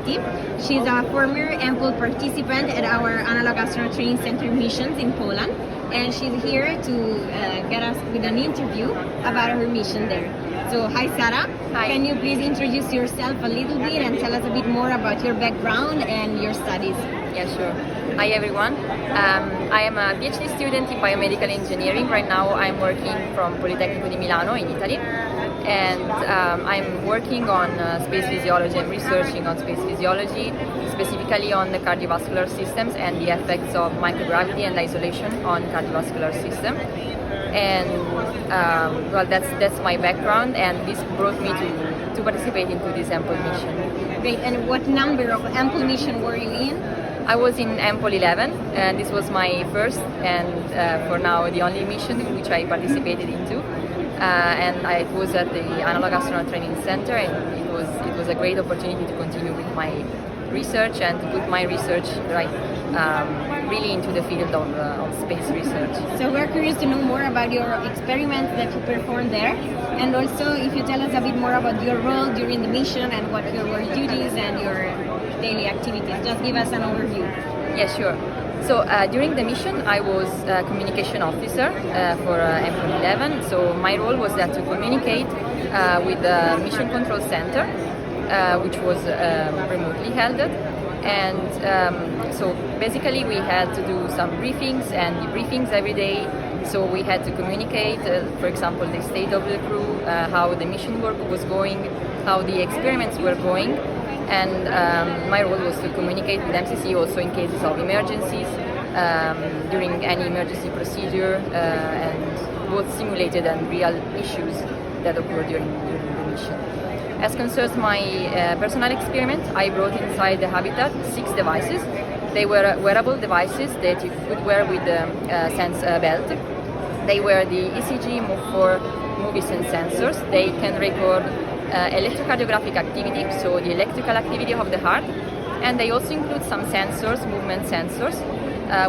Solbiati. She's a former EMMPOL participant at our Analog Astronaut Training Center missions in Poland, and she's here to get us with an interview about her mission there. So, hi Sarah. Hi. Can you please introduce yourself a little bit and tell us a bit more about your background and your studies? Yeah, sure. Hi everyone. I am a PhD student in Biomedical Engineering. Right now I'm working from Politecnico di Milano in Italy, and I'm working on space physiology. I'm researching on space physiology, specifically on the cardiovascular systems and the effects of microgravity and isolation on cardiovascular system. And well, that's my background, and this brought me to participate into this EMMPOL mission. Great. And what number of EMMPOL mission were you in? I was in EMMPOL XI, and this was my first and for now the only mission which I participated into. And it was at the Analog Astronaut Training Center, and it was a great opportunity to continue with my research and to put my research really into the field of space research. So we're curious to know more about your experiments that you performed there, and also if you tell us a bit more about your role during the mission and what your work duties and your daily activities. Just give us an overview. Yeah, sure. So during the mission, I was a communication officer for EMMPOL XI. So my role was that to communicate with the Mission Control Center, which was remotely held. And so basically we had to do some briefings and debriefings every day. So we had to communicate, for example, the state of the crew, how the mission work was going, how the experiments were going. And my role was to communicate with MCC also in cases of emergencies, during any emergency procedure, and both simulated and real issues that occurred during the mission. As concerns my personal experiment, I brought inside the habitat 6 devices. They were wearable devices that you could wear with the sense belt. They were the ECG, MOV4 moviesend sensors. They can record electrocardiographic activity, so the electrical activity of the heart, and they also include some sensors, movement sensors,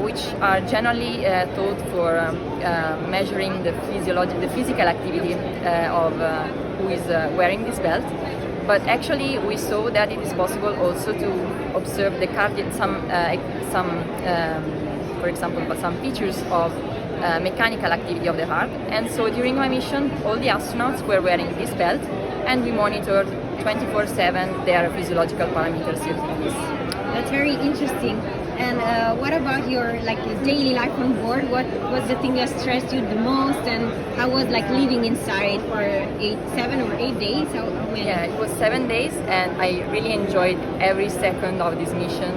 which are generally thought for measuring the physical activity of who is wearing this belt. But actually, we saw that it is possible also to observe the for example, some features of mechanical activity of the heart. And so during my mission, all the astronauts were wearing this belt, and we monitored 24/7 their physiological parameters using this. That's very interesting. And what about your daily life on board? What was the thing that stressed you the most, and how was living inside for 7 or 8 days? How many? Yeah, it was 7 days, and I really enjoyed every second of this mission.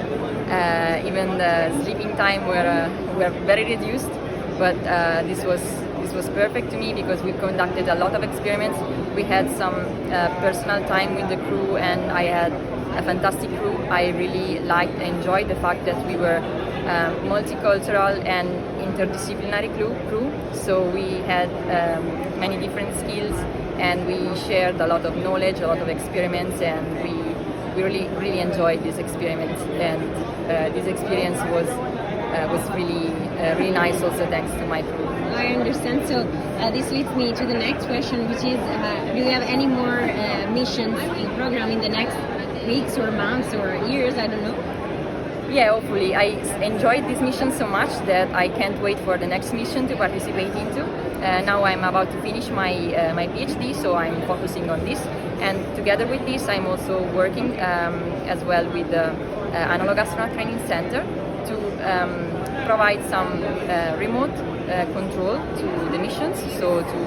Even the sleeping time were very reduced, but this was perfect to me because we conducted a lot of experiments. We had some personal time with the crew, and I had a fantastic crew. I really enjoyed the fact that we were multicultural and interdisciplinary crew. So we had many different skills, and we shared a lot of knowledge, a lot of experiments, and we really enjoyed these experiments. And this experience was really nice also thanks to my crew. I understand. So this leads me to the next question, which is, do you have any more missions in program in the next weeks or months or years? I don't know. Yeah, hopefully. I enjoyed this mission so much that I can't wait for the next mission to participate into. Now I'm about to finish my PhD, so I'm focusing on this. And together with this, I'm also working as well with the Analog Astronaut Training Center to provide some remote control to the missions, so to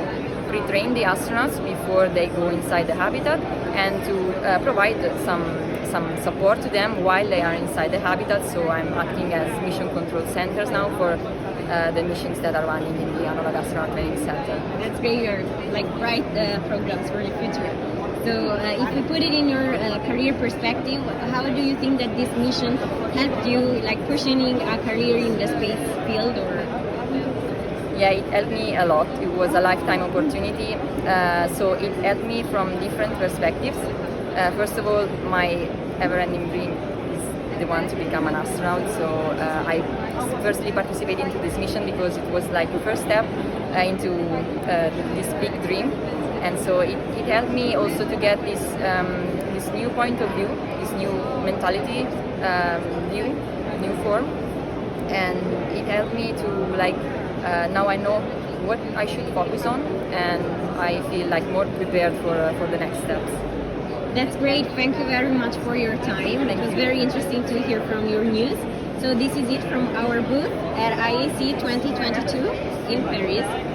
pre-train the astronauts before they go inside the habitat, and to provide some support to them while they are inside the habitat. So I'm acting as mission control centers now for the missions that are running in the Analog Astronaut Training Center. That's great. You're bright programs for the future. So if you put it in your career perspective, how do you think that this mission helped you pursuing a career in the space field? Or yeah, it helped me a lot. It was a lifetime opportunity. So it helped me from different perspectives. First of all, my ever-ending dream is the one to become an astronaut. So I firstly participated into this mission because it was the first step into this big dream. and so it helped me also to get this this new point of view, this new mentality, new form, and it helped me to like now I know what I should focus on, and I feel like more prepared for the next steps. That's great. Thank you very much for your time. It was very interesting to hear from your news. So this is it from our booth at IAC 2022 in Paris.